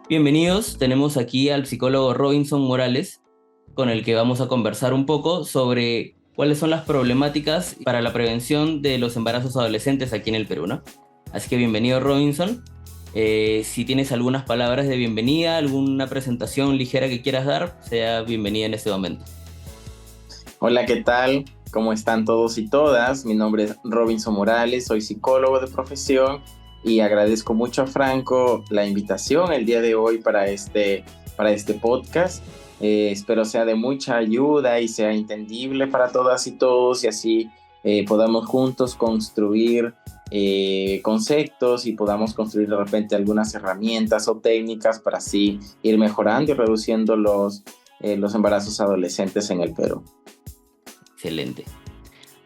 Bienvenidos, tenemos aquí al psicólogo Robinson Morales, con el que vamos a conversar un poco sobre cuáles son las problemáticas para la prevención de los embarazos adolescentes aquí en el Perú, ¿no? Así que bienvenido, Robinson. Si tienes algunas palabras de bienvenida, alguna presentación ligera que quieras dar, sea bienvenida en este momento. Hola, ¿qué tal? ¿Cómo están todos y todas? Mi nombre es Robinson Morales, soy psicólogo de profesión y agradezco mucho a Franco la invitación el día de hoy para este podcast. Espero sea de mucha ayuda y sea entendible para todas y todos y así podamos juntos construir conceptos y podamos construir de repente algunas herramientas o técnicas para así ir mejorando y reduciendo los embarazos adolescentes en el Perú. Excelente.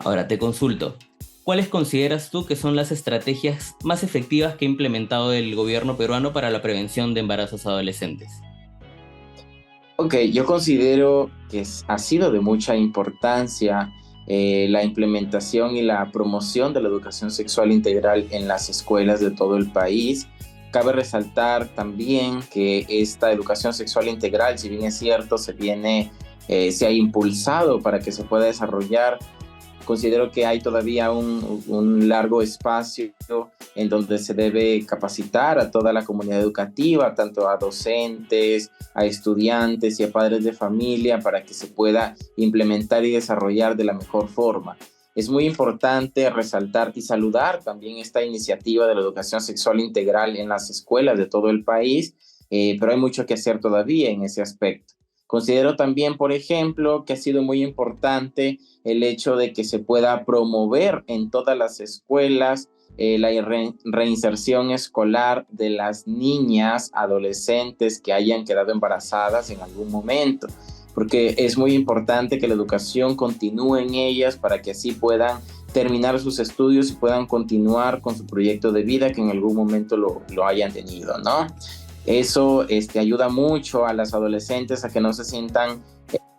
Ahora te consulto. ¿Cuáles consideras tú que son las estrategias más efectivas que ha implementado el gobierno peruano para la prevención de embarazos adolescentes? Ok, yo considero que ha sido de mucha importancia la implementación y la promoción de la educación sexual integral en las escuelas de todo el país. Cabe resaltar también que esta educación sexual integral, si bien es cierto, se ha impulsado para que se pueda desarrollar. Considero que hay todavía un largo espacio en donde se debe capacitar a toda la comunidad educativa, tanto a docentes, a estudiantes y a padres de familia, para que se pueda implementar y desarrollar de la mejor forma. Es muy importante resaltar y saludar también esta iniciativa de la educación sexual integral en las escuelas de todo el país, pero hay mucho que hacer todavía en ese aspecto. Considero también, por ejemplo, que ha sido muy importante el hecho de que se pueda promover en todas las escuelas la reinserción escolar de las niñas, adolescentes que hayan quedado embarazadas en algún momento, porque es muy importante que la educación continúe en ellas para que así puedan terminar sus estudios y puedan continuar con su proyecto de vida que en algún momento lo hayan tenido, ¿no? Eso ayuda mucho a las adolescentes a que no se sientan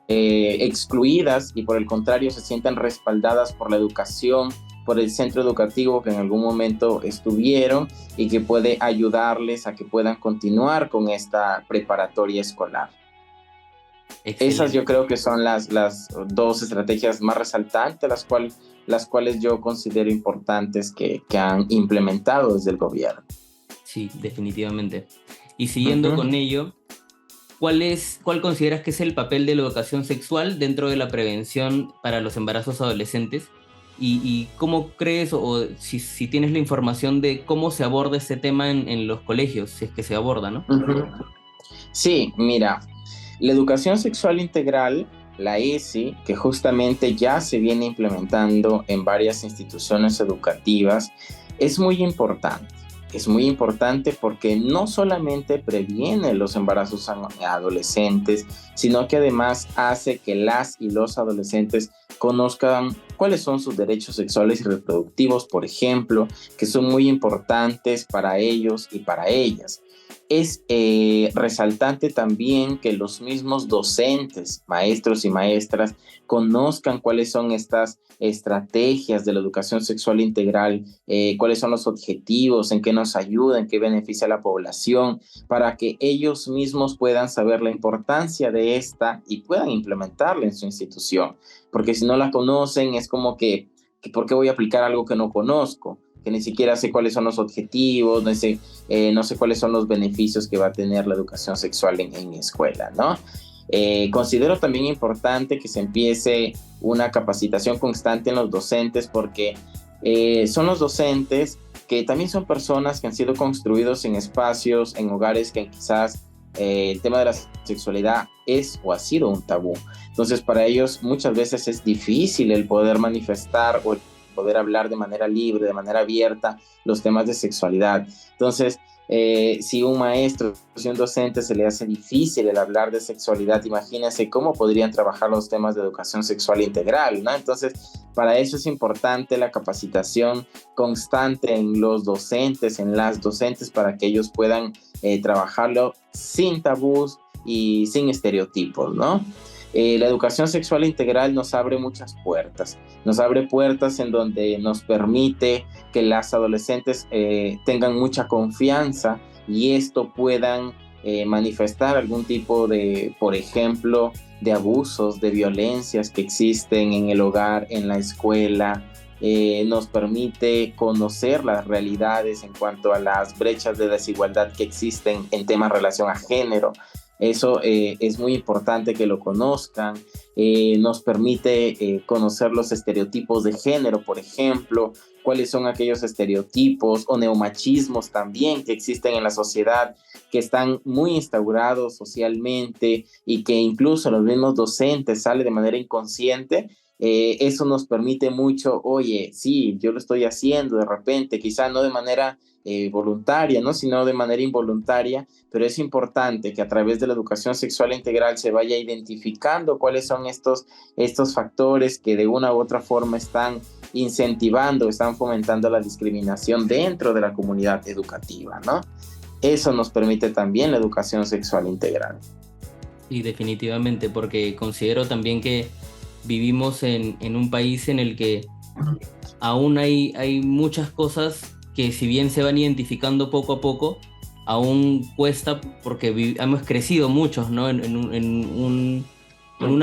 excluidas y por el contrario se sientan respaldadas por la educación, por el centro educativo que en algún momento estuvieron y que puede ayudarles a que puedan continuar con esta preparatoria escolar. Excelente. Esas yo creo que son las dos estrategias más resaltantes, las cuales yo considero importantes que han implementado desde el gobierno. Sí, definitivamente. Y siguiendo con ello, ¿cuál consideras que es el papel de la educación sexual dentro de la prevención para los embarazos adolescentes? ¿Y cómo crees o si tienes la información de cómo se aborda este tema en los colegios, si es que se aborda, ¿no? Sí, mira, la educación sexual integral, la ESI, que justamente ya se viene implementando en varias instituciones educativas, es muy importante. Es muy importante porque no solamente previene los embarazos adolescentes, sino que además hace que las y los adolescentes conozcan cuáles son sus derechos sexuales y reproductivos, por ejemplo, que son muy importantes para ellos y para ellas. Es resaltante también que los mismos docentes, maestros y maestras, conozcan cuáles son estas estrategias de la educación sexual integral, cuáles son los objetivos, en qué nos ayuda, en qué beneficia a la población, para que ellos mismos puedan saber la importancia de esta y puedan implementarla en su institución. Porque si no la conocen, es como que ¿por qué voy a aplicar algo que no conozco? Que ni siquiera sé cuáles son los objetivos, no sé cuáles son los beneficios que va a tener la educación sexual en mi escuela, ¿no? Considero también importante que se empiece una capacitación constante en los docentes porque son los docentes que también son personas que han sido construidos en espacios, en hogares que quizás el tema de la sexualidad es o ha sido un tabú. Entonces para ellos muchas veces es difícil el poder manifestar o el poder hablar de manera libre, de manera abierta los temas de sexualidad. Entonces, si un maestro, si un docente se le hace difícil el hablar de sexualidad, imagínense cómo podrían trabajar los temas de educación sexual integral, ¿no? Entonces, para eso es importante la capacitación constante en los docentes, en las docentes, para que ellos puedan trabajarlo sin tabús y sin estereotipos, ¿no? La educación sexual integral nos abre muchas puertas. Nos abre puertas en donde nos permite que las adolescentes tengan mucha confianza y esto puedan manifestar algún tipo de, por ejemplo, de abusos, de violencias que existen en el hogar, en la escuela. Nos permite conocer las realidades en cuanto a las brechas de desigualdad que existen en temas de relación a género. Eso es muy importante que lo conozcan. Nos permite conocer los estereotipos de género, por ejemplo, cuáles son aquellos estereotipos o neomachismos también que existen en la sociedad, que están muy instaurados socialmente y que incluso los mismos docentes salen de manera inconsciente. Eso nos permite mucho, oye, sí, yo lo estoy haciendo de repente, quizá no de manera voluntaria, ¿no? Sino de manera involuntaria, pero es importante que a través de la educación sexual integral se vaya identificando cuáles son estos factores que de una u otra forma están incentivando, están fomentando la discriminación dentro de la comunidad educativa, ¿no? Eso nos permite también la educación sexual integral. Y definitivamente, porque considero también que vivimos en un país en el que aún hay muchas cosas que si bien se van identificando poco a poco, aún cuesta porque hemos crecido muchos, ¿no? En un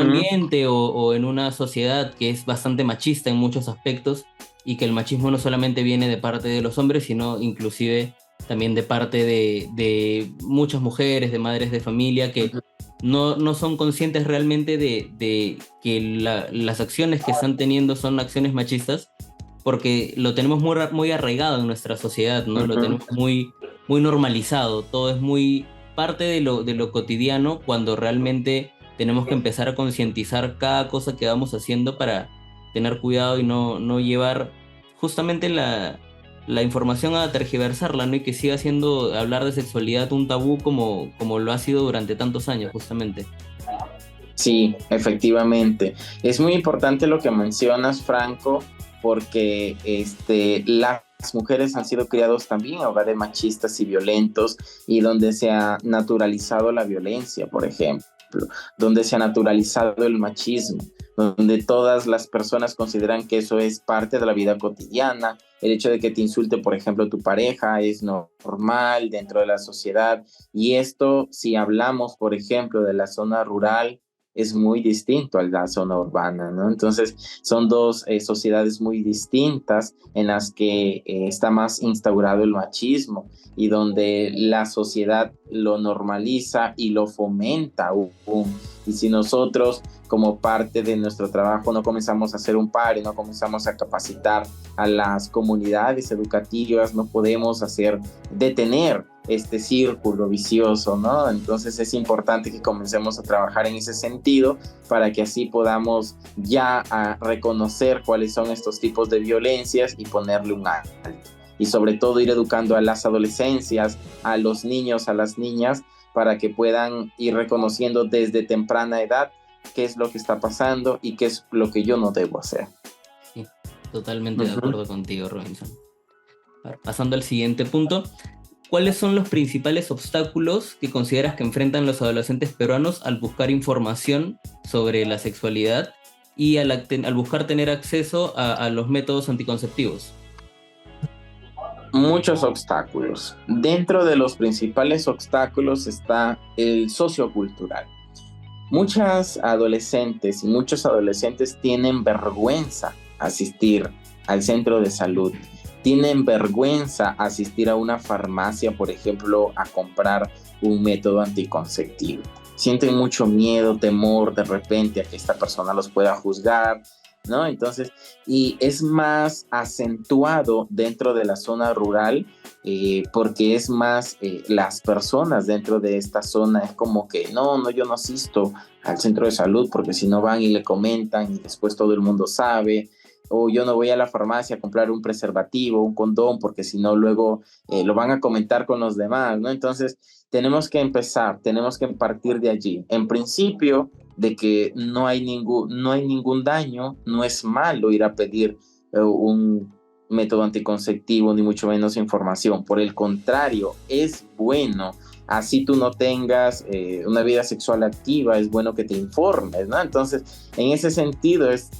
ambiente o en una sociedad que es bastante machista en muchos aspectos y que el machismo no solamente viene de parte de los hombres, sino inclusive también de parte de muchas mujeres, de madres de familia que no son conscientes realmente de que las acciones que están teniendo son acciones machistas, porque lo tenemos muy arraigado en nuestra sociedad, ¿no? Lo tenemos muy normalizado, todo es muy parte de lo cotidiano, cuando realmente tenemos que empezar a concientizar cada cosa que vamos haciendo para tener cuidado y no llevar justamente la información a tergiversarla, ¿no? Y que siga siendo hablar de sexualidad un tabú como lo ha sido durante tantos años, justamente. Sí, efectivamente. Es muy importante lo que mencionas, Franco, porque las mujeres han sido criadas también en hogares machistas y violentos y donde se ha naturalizado la violencia, por ejemplo, donde se ha naturalizado el machismo, donde todas las personas consideran que eso es parte de la vida cotidiana. El hecho de que te insulte, por ejemplo, tu pareja es normal dentro de la sociedad. Y esto, si hablamos, por ejemplo, de la zona rural, es muy distinto a la zona urbana, ¿no? Entonces, son dos sociedades muy distintas en las que está más instaurado el machismo y donde la sociedad lo normaliza y lo fomenta aún. Y si nosotros, como parte de nuestro trabajo, no comenzamos a hacer un par y no comenzamos a capacitar a las comunidades educativas, no podemos detener este círculo vicioso, ¿no? Entonces es importante que comencemos a trabajar en ese sentido para que así podamos ya reconocer cuáles son estos tipos de violencias y ponerle un alto. Y sobre todo ir educando a las adolescencias, a los niños, a las niñas, para que puedan ir reconociendo desde temprana edad qué es lo que está pasando y qué es lo que yo no debo hacer. Sí, totalmente de acuerdo contigo, Robinson. Pasando al siguiente punto. ¿Cuáles son los principales obstáculos que consideras que enfrentan los adolescentes peruanos al buscar información sobre la sexualidad y al buscar tener acceso a los métodos anticonceptivos? Muchos obstáculos. Dentro de los principales obstáculos está el sociocultural. Muchas adolescentes y muchos adolescentes tienen vergüenza asistir al centro de salud. Tienen vergüenza asistir a una farmacia, por ejemplo, a comprar un método anticonceptivo. Sienten mucho miedo, temor de repente a que esta persona los pueda juzgar, ¿no? Entonces, y es más acentuado dentro de la zona rural porque es más las personas dentro de esta zona es como que no, yo no asisto al centro de salud porque si no van y le comentan y después todo el mundo sabe. O yo no voy a la farmacia a comprar un preservativo, un condón, porque si no luego lo van a comentar con los demás, ¿no? Entonces tenemos que partir de allí. En principio, de que no hay ningún daño, no es malo ir a pedir método anticonceptivo, ni mucho menos información. Por el contrario, es bueno, así tú no tengas una vida sexual activa, es bueno que te informes, ¿no? Entonces, en ese sentido, es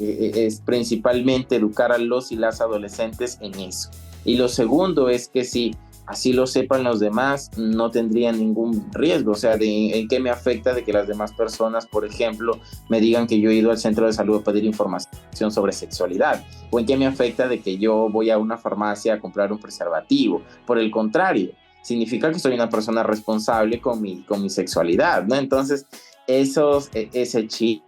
principalmente educar a los y las adolescentes en eso. Y lo segundo es que si así lo sepan los demás, no tendrían ningún riesgo. O sea, ¿en qué me afecta de que las demás personas, por ejemplo, me digan que yo he ido al centro de salud a pedir información sobre sexualidad? ¿O en qué me afecta de que yo voy a una farmacia a comprar un preservativo? Por el contrario, significa que soy una persona responsable con mi sexualidad, ¿no? Entonces, ese chip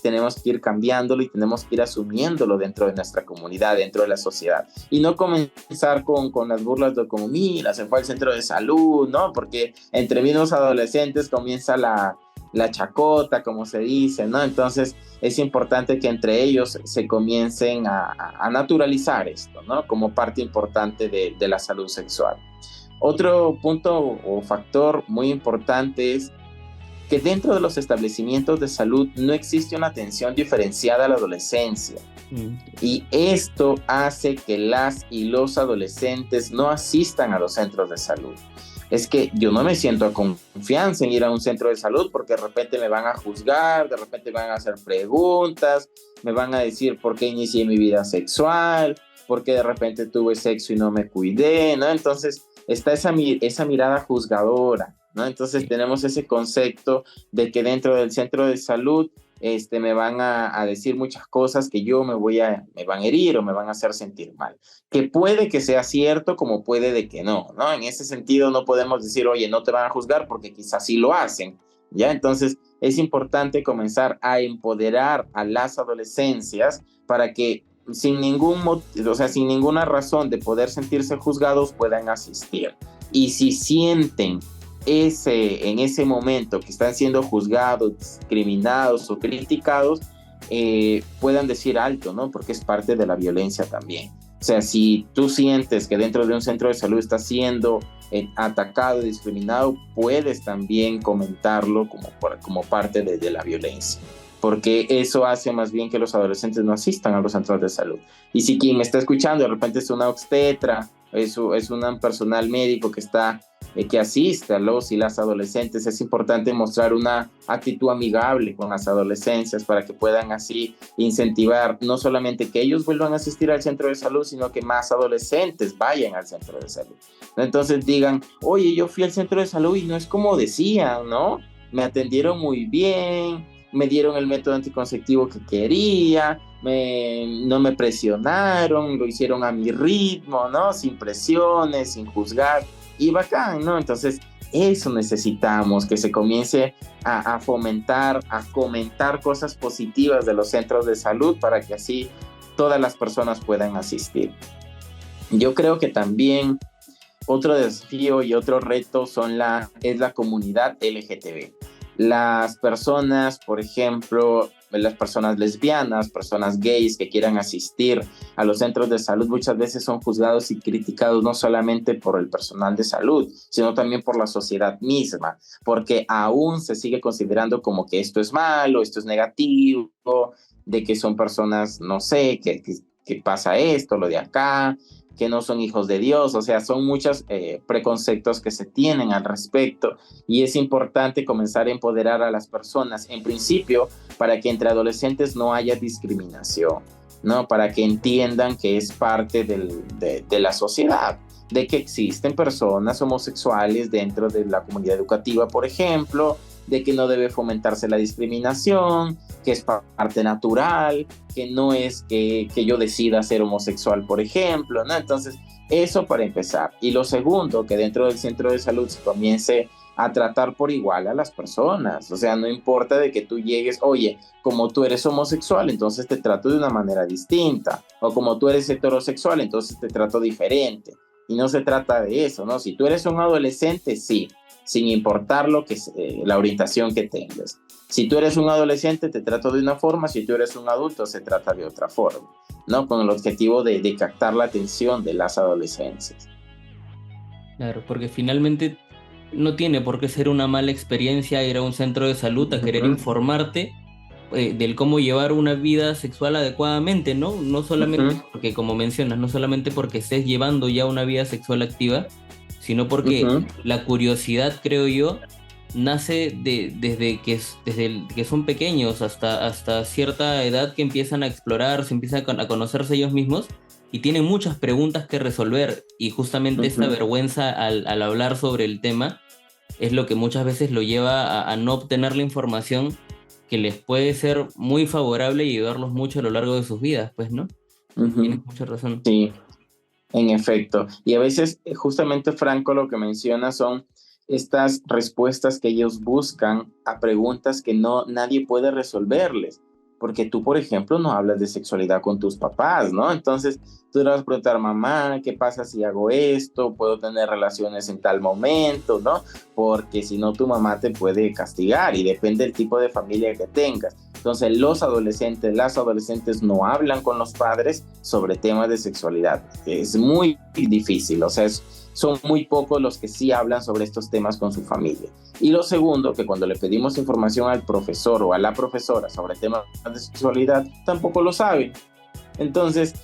tenemos que ir cambiándolo y tenemos que ir asumiéndolo dentro de nuestra comunidad, dentro de la sociedad. Y no comenzar con las burlas de como, mira, se fue al centro de salud, ¿no? Porque entre mismos adolescentes comienza la chacota, como se dice, ¿no? Entonces es importante que entre ellos se comiencen a naturalizar esto, ¿no? Como parte importante de la salud sexual. Otro punto o factor muy importante es que dentro de los establecimientos de salud no existe una atención diferenciada a la adolescencia. Y esto hace que las y los adolescentes no asistan a los centros de salud. Es que yo no me siento con confianza en ir a un centro de salud porque de repente me van a juzgar, de repente me van a hacer preguntas, me van a decir por qué inicié mi vida sexual, por qué de repente tuve sexo y no me cuidé, ¿no? Entonces está esa mirada juzgadora, ¿no? Entonces tenemos ese concepto de que dentro del centro de salud me van a decir muchas cosas que yo me van a herir o me van a hacer sentir mal. Que puede que sea cierto como puede de que no, ¿no? En ese sentido no podemos decir, oye, no te van a juzgar porque quizás sí lo hacen, ¿ya? Entonces es importante comenzar a empoderar a las adolescencias para que sin sin ninguna razón de poder sentirse juzgados puedan asistir. Y si sienten en ese momento que están siendo juzgados, discriminados o criticados, puedan decir alto, ¿no? Porque es parte de la violencia también. O sea, si tú sientes que dentro de un centro de salud estás siendo atacado, discriminado, puedes también comentarlo como parte de la violencia, porque eso hace más bien que los adolescentes no asistan a los centros de salud. Y si quien me está escuchando de repente es una obstetra, es un personal médico que asiste a los y las adolescentes, es importante mostrar una actitud amigable con las adolescencias para que puedan así incentivar no solamente que ellos vuelvan a asistir al centro de salud, sino que más adolescentes vayan al centro de salud. Entonces digan, oye, yo fui al centro de salud y no es como decían, ¿no? Me atendieron muy bien, me dieron el método anticonceptivo que quería, no me presionaron, lo hicieron a mi ritmo, ¿no? Sin presiones, sin juzgar, y bacán, ¿no? Entonces, eso necesitamos, que se comience a fomentar, a comentar cosas positivas de los centros de salud para que así todas las personas puedan asistir. Yo creo que también otro desafío y otro reto es la comunidad LGTB. Las personas, por ejemplo, las personas lesbianas, personas gays que quieran asistir a los centros de salud muchas veces son juzgados y criticados no solamente por el personal de salud, sino también por la sociedad misma, porque aún se sigue considerando como que esto es malo, esto es negativo, de que son personas, no sé, que pasa esto, lo de acá, que no son hijos de Dios. O sea, son muchos preconceptos que se tienen al respecto, y es importante comenzar a empoderar a las personas, en principio, para que entre adolescentes no haya discriminación, ¿no? Para que entiendan que es parte de la sociedad, de que existen personas homosexuales dentro de la comunidad educativa, por ejemplo, de que no debe fomentarse la discriminación, que es parte natural, que no es que yo decida ser homosexual, por ejemplo, ¿no? Entonces, eso para empezar. Y lo segundo, que dentro del centro de salud se comience a tratar por igual a las personas. O sea, no importa de que tú llegues, oye, como tú eres homosexual, entonces te trato de una manera distinta. O como tú eres heterosexual, entonces te trato diferente. Y no se trata de eso, ¿no? Si tú eres un adolescente, sí, sin importar la orientación que tengas. Si tú eres un adolescente, te trato de una forma; si tú eres un adulto, se trata de otra forma, ¿no? Con el objetivo de captar la atención de las adolescencias. Claro, porque finalmente no tiene por qué ser una mala experiencia ir a un centro de salud a querer informarte del cómo llevar una vida sexual adecuadamente, ¿no? No solamente Ujú, porque, como mencionas, no solamente porque estés llevando ya una vida sexual activa, sino porque ujú, la curiosidad, creo yo, nace desde que son pequeños hasta cierta edad que empiezan a explorar, se empiezan a conocerse ellos mismos y tienen muchas preguntas que resolver y justamente esta ujú. vergüenza al hablar sobre el tema es lo que muchas veces lo lleva a no obtener la información que les puede ser muy favorable y ayudarlos mucho a lo largo de sus vidas, pues, ¿no? Tienes Ujú. mucha razón. Sí, en efecto. Y a veces, justamente Franco, lo que menciona son estas respuestas que ellos buscan a preguntas que no nadie puede resolverles. Porque tú, por ejemplo, no hablas de sexualidad con tus papás, ¿no? Entonces, tú le vas a preguntar, mamá, ¿qué pasa si hago esto? ¿Puedo tener relaciones en tal momento? ¿No? Porque si no, tu mamá te puede castigar y depende del tipo de familia que tengas. Entonces, las adolescentes no hablan con los padres sobre temas de sexualidad. Es muy difícil, o sea, son muy pocos los que sí hablan sobre estos temas con su familia. Y lo segundo, que cuando le pedimos información al profesor o a la profesora sobre temas de sexualidad, tampoco lo saben. Entonces,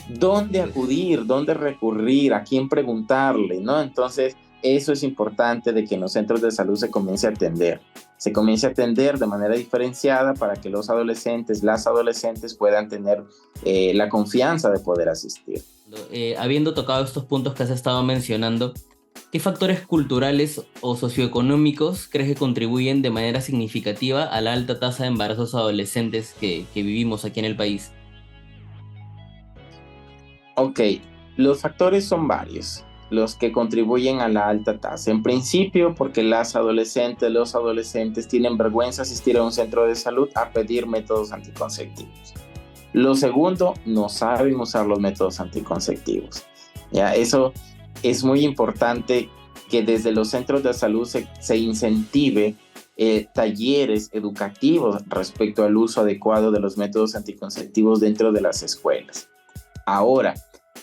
¿dónde acudir? ¿Dónde recurrir? ¿A quién preguntarle? ¿No? Entonces, eso es importante de que en los centros de salud se comience a atender. Se comience a atender de manera diferenciada para que los adolescentes, las adolescentes puedan tener la confianza de poder asistir. Habiendo tocado estos puntos que has estado mencionando, ¿qué factores culturales o socioeconómicos crees que contribuyen de manera significativa a la alta tasa de embarazos adolescentes que vivimos aquí en el país? Ok, los factores son varios los que contribuyen a la alta tasa. En principio, porque las adolescentes, los adolescentes tienen vergüenza asistir a un centro de salud a pedir métodos anticonceptivos. Lo segundo, no saben usar los métodos anticonceptivos. Ya, eso es muy importante que desde los centros de salud se incentive talleres educativos respecto al uso adecuado de los métodos anticonceptivos dentro de las escuelas. Ahora,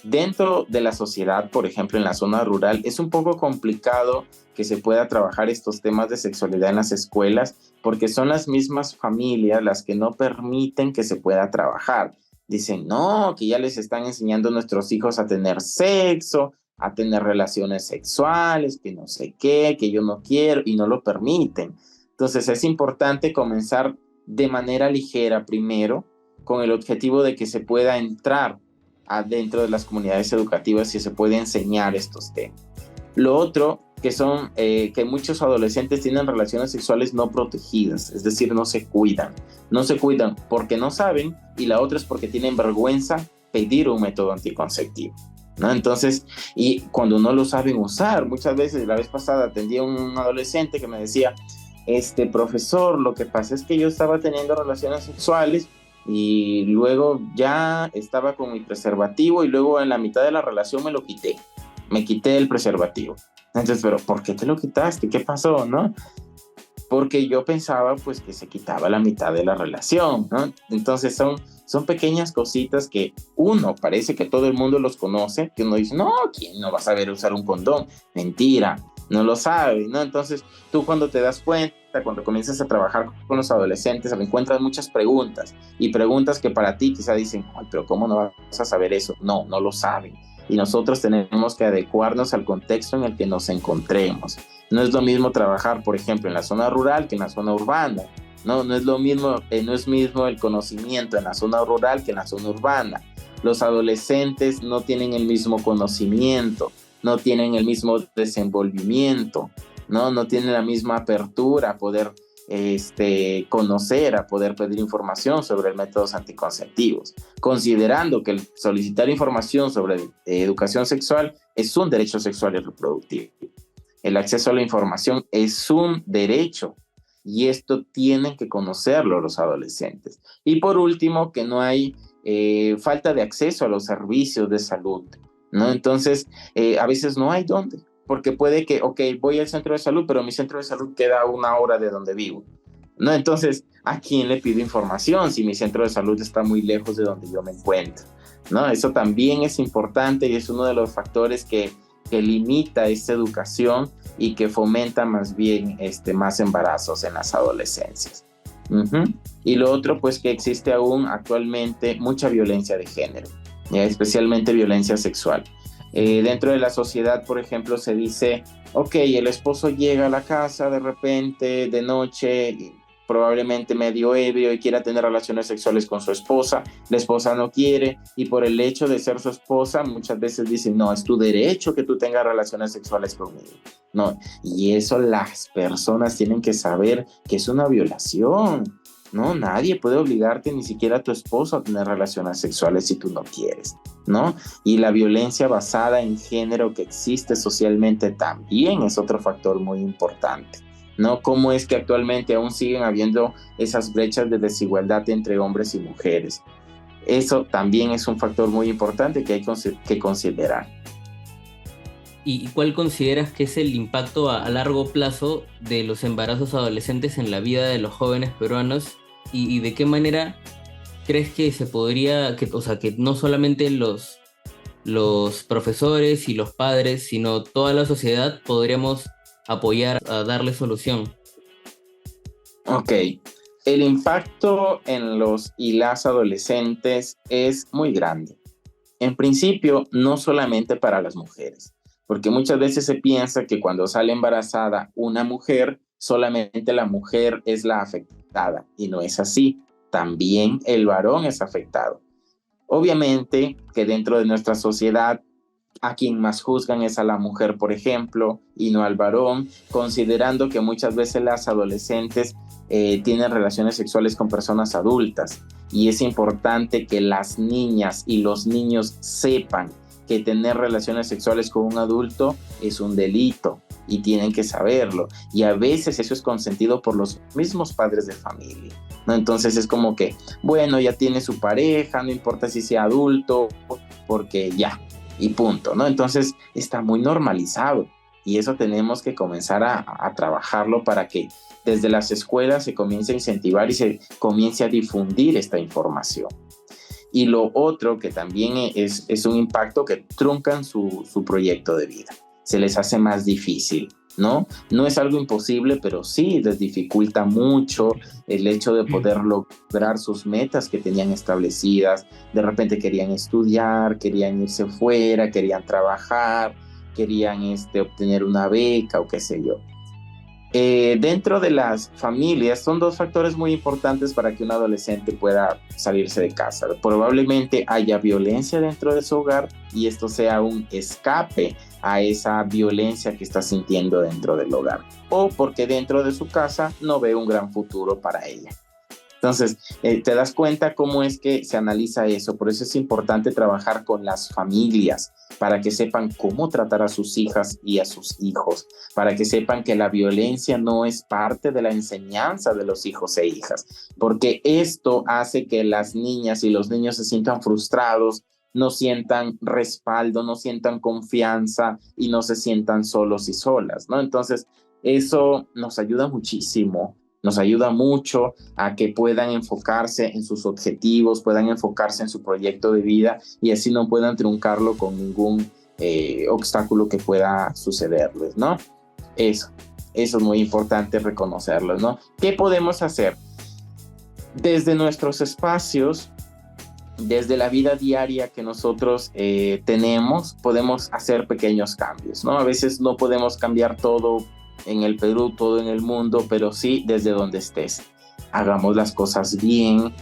dentro de la sociedad, por ejemplo, en la zona rural, es un poco complicado que se pueda trabajar estos temas de sexualidad en las escuelas porque son las mismas familias las que no permiten que se pueda trabajar. Dicen, no, que ya les están enseñando a nuestros hijos a tener sexo, a tener relaciones sexuales, que no sé qué, que yo no quiero y no lo permiten. Entonces es importante comenzar de manera ligera primero con el objetivo de que se pueda entrar adentro de las comunidades educativas y se puede enseñar estos temas. Lo otro, que son que muchos adolescentes tienen relaciones sexuales no protegidas, es decir, no se cuidan. No se cuidan porque no saben y la otra es porque tienen vergüenza pedir un método anticonceptivo. ¿No? Entonces, y cuando no lo saben usar, muchas veces, la vez pasada atendí a un adolescente que me decía, profesor, lo que pasa es que yo estaba teniendo relaciones sexuales y luego ya estaba con mi preservativo y luego en la mitad de la relación me quité el preservativo. Entonces, pero ¿por qué te lo quitaste? ¿Qué pasó? ¿No? Porque yo pensaba pues que se quitaba la mitad de la relación, ¿no? Entonces son pequeñas cositas que uno parece que todo el mundo los conoce, que uno dice, no, ¿quién no va a saber usar un condón? Mentira, no lo sabe, ¿no? Entonces tú cuando te das cuenta, cuando comienzas a trabajar con los adolescentes, encuentras muchas preguntas y preguntas que para ti quizá dicen, ay, pero ¿cómo no vas a saber eso? No, no lo saben. Y nosotros tenemos que adecuarnos al contexto en el que nos encontremos. No es lo mismo trabajar, por ejemplo, en la zona rural que en la zona urbana. No es lo mismo, no es mismo el conocimiento en la zona rural que en la zona urbana. Los adolescentes no tienen el mismo conocimiento, no tienen el mismo desenvolvimiento, no tienen la misma apertura a poder conocer, a poder pedir información sobre métodos anticonceptivos, considerando que el solicitar información sobre educación sexual es un derecho sexual y reproductivo. El acceso a la información es un derecho y esto tienen que conocerlo los adolescentes. Y por último, que no hay falta de acceso a los servicios de salud, ¿no? Entonces, a veces no hay dónde, porque puede que, ok, voy al centro de salud, pero mi centro de salud queda a 1 hora de donde vivo, ¿no? Entonces, ¿a quién le pido información si mi centro de salud está muy lejos de donde yo me encuentro? ¿No? Eso también es importante y es uno de los factores que limita esta educación y que fomenta más bien más embarazos en las adolescencias. Ujú. Y lo otro, pues que existe aún actualmente mucha violencia de género, ¿ya? Especialmente violencia sexual. Dentro de la sociedad, por ejemplo, se dice, ok, el esposo llega a la casa de repente, de noche, probablemente medio ebrio y quiera tener relaciones sexuales con su esposa, la esposa no quiere y por el hecho de ser su esposa muchas veces dicen, no, es tu derecho que tú tengas relaciones sexuales conmigo. No, y eso las personas tienen que saber que es una violación. No, nadie puede obligarte, ni siquiera a tu esposo, a tener relaciones sexuales si tú no quieres, ¿no? Y la violencia basada en género que existe socialmente también es otro factor muy importante, ¿no? ¿Cómo es que actualmente aún siguen habiendo esas brechas de desigualdad entre hombres y mujeres? Eso también es un factor muy importante que hay que considerar. ¿Y cuál consideras que es el impacto a largo plazo de los embarazos adolescentes en la vida de los jóvenes peruanos? Y de qué manera crees que se podría, o sea, que no solamente los profesores y los padres, sino toda la sociedad podríamos apoyar a darle solución? Ok, el impacto en los y las adolescentes es muy grande. En principio, no solamente para las mujeres, porque muchas veces se piensa que cuando sale embarazada una mujer, solamente la mujer es la afectada, y no es así. También el varón es afectado. Obviamente que dentro de nuestra sociedad a quien más juzgan es a la mujer, por ejemplo, y no al varón, considerando que muchas veces las adolescentes tienen relaciones sexuales con personas adultas. Y es importante que las niñas y los niños sepan que tener relaciones sexuales con un adulto es un delito y tienen que saberlo. Y a veces eso es consentido por los mismos padres de familia, ¿no? Entonces es como que, bueno, ya tiene su pareja, no importa si sea adulto, porque ya, y punto, ¿no? Entonces está muy normalizado y eso tenemos que comenzar a trabajarlo para que desde las escuelas se comience a incentivar y se comience a difundir esta información. Y lo otro que también es un impacto que truncan su proyecto de vida, se les hace más difícil, ¿no? No es algo imposible, pero sí les dificulta mucho el hecho de poder lograr sus metas que tenían establecidas. De repente querían estudiar, querían irse fuera, querían trabajar, querían obtener una beca o qué sé yo. Dentro de las familias son dos factores muy importantes para que un adolescente pueda salirse de casa. Probablemente haya violencia dentro de su hogar y esto sea un escape a esa violencia que está sintiendo dentro del hogar, o porque dentro de su casa no ve un gran futuro para ella. Entonces, te das cuenta cómo es que se analiza eso. Por eso es importante trabajar con las familias para que sepan cómo tratar a sus hijas y a sus hijos, para que sepan que la violencia no es parte de la enseñanza de los hijos e hijas, porque esto hace que las niñas y los niños se sientan frustrados, no sientan respaldo, no sientan confianza y no se sientan solos y solas, ¿no? Entonces, eso nos ayuda muchísimo, nos ayuda mucho a que puedan enfocarse en sus objetivos, puedan enfocarse en su proyecto de vida y así no puedan truncarlo con ningún obstáculo que pueda sucederles, ¿no? Eso es muy importante reconocerlo, ¿no? ¿Qué podemos hacer? Desde nuestros espacios, desde la vida diaria que nosotros tenemos, podemos hacer pequeños cambios, ¿no? A veces no podemos cambiar todo en el Perú, todo en el mundo, pero sí desde donde estés. Hagamos las cosas bien,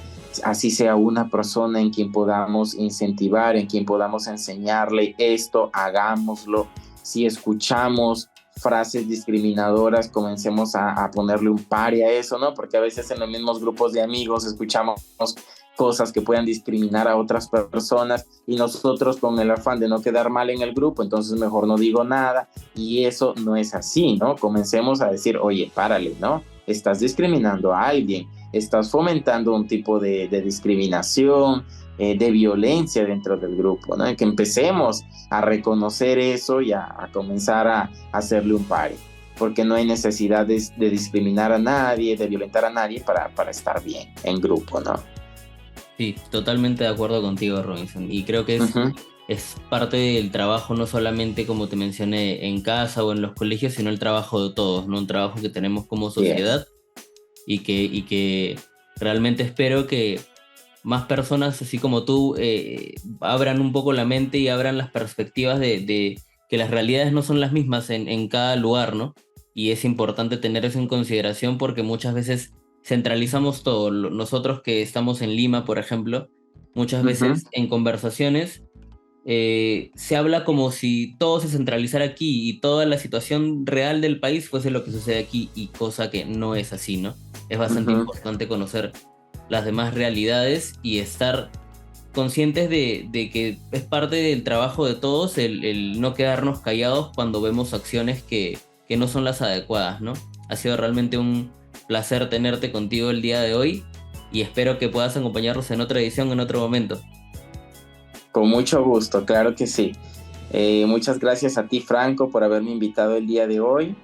así sea una persona en quien podamos incentivar, en quien podamos enseñarle esto, hagámoslo. Si escuchamos frases discriminadoras, comencemos a ponerle un pare a eso, ¿no? Porque a veces en los mismos grupos de amigos escuchamos cosas que puedan discriminar a otras personas y nosotros con el afán de no quedar mal en el grupo, entonces mejor no digo nada y eso no es así, ¿no? Comencemos a decir, oye, párale, ¿no? Estás discriminando a alguien, estás fomentando un tipo de discriminación, de violencia dentro del grupo, ¿no? Y que empecemos a reconocer eso y a comenzar a hacerle un pare, porque no hay necesidad de discriminar a nadie, de violentar a nadie para estar bien en grupo, ¿no? Sí, totalmente de acuerdo contigo, Robinson. Y creo que Uh-huh. es parte del trabajo, no solamente como te mencioné en casa o en los colegios, sino el trabajo de todos, ¿no? Un trabajo que tenemos como Yes. sociedad y que realmente espero que más personas, así como tú, abran un poco la mente y abran las perspectivas de que las realidades no son las mismas en cada lugar, ¿no? Y es importante tener eso en consideración porque muchas veces centralizamos todo. Nosotros que estamos en Lima, por ejemplo, muchas Ujú. veces en conversaciones se habla como si todo se centralizara aquí y toda la situación real del país fuese lo que sucede aquí, y cosa que no es así, ¿no? Es bastante Ujú. importante conocer las demás realidades y estar conscientes de que es parte del trabajo de todos el no quedarnos callados cuando vemos acciones que no son las adecuadas, ¿no? Ha sido realmente un placer tenerte contigo el día de hoy y espero que puedas acompañarnos en otra edición en otro momento. Con mucho gusto, claro que sí. Muchas gracias a ti, Franco, por haberme invitado el día de hoy.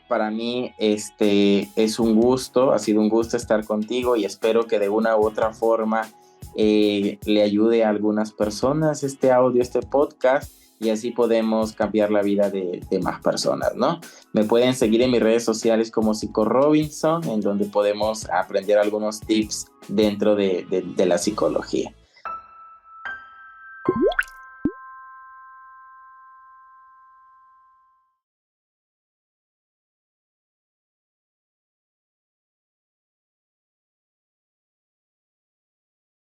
Para mí, es un gusto, ha sido un gusto estar contigo y espero que de una u otra forma le ayude a algunas personas este audio, este podcast, y así podemos cambiar la vida de más personas, ¿no? Me pueden seguir en mis redes sociales como Psico Robinson, en donde podemos aprender algunos tips dentro de la psicología.